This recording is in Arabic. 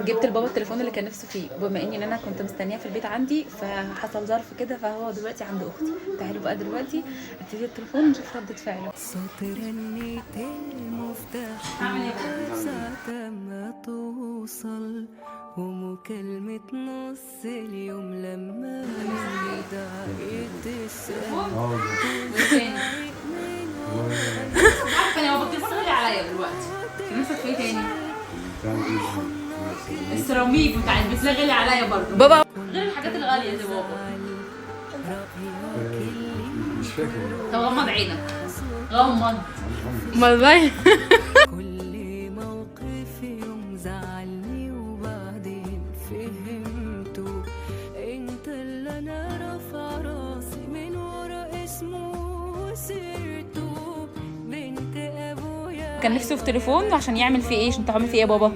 جبت لبابا التليفون اللي كان نفسه فيه، بما اني انا كنت مستنياه في البيت عندي، فحصل ظرف كده، فهو دلوقتي عند اختي. تعالوا بقى دلوقتي ابتدي التليفون نشوف ردة فعله. صوت رنيت المفتاح ساعة ما توصل، ومكالمة نص اليوم لما مني دعيت تسأل. عارفه انا بابا بتسغلي عليا دلوقتي، نفسك في ايه تاني؟ السيراميك بتاع البيت غالي عليا برضه بابا، غير الحاجات الغاليه دي بابا. مش فاكر. طب غمض عينك، غمض. والله كل موقف يوم زعلني وبعدين فهمته، انت اللي انا رافع راسي من ورا اسمه وسيرته. بنت ابويا كان نفسه في تليفون عشان يعمل فيه ايه؟ عشان تعمل فيه ايه يا بابا؟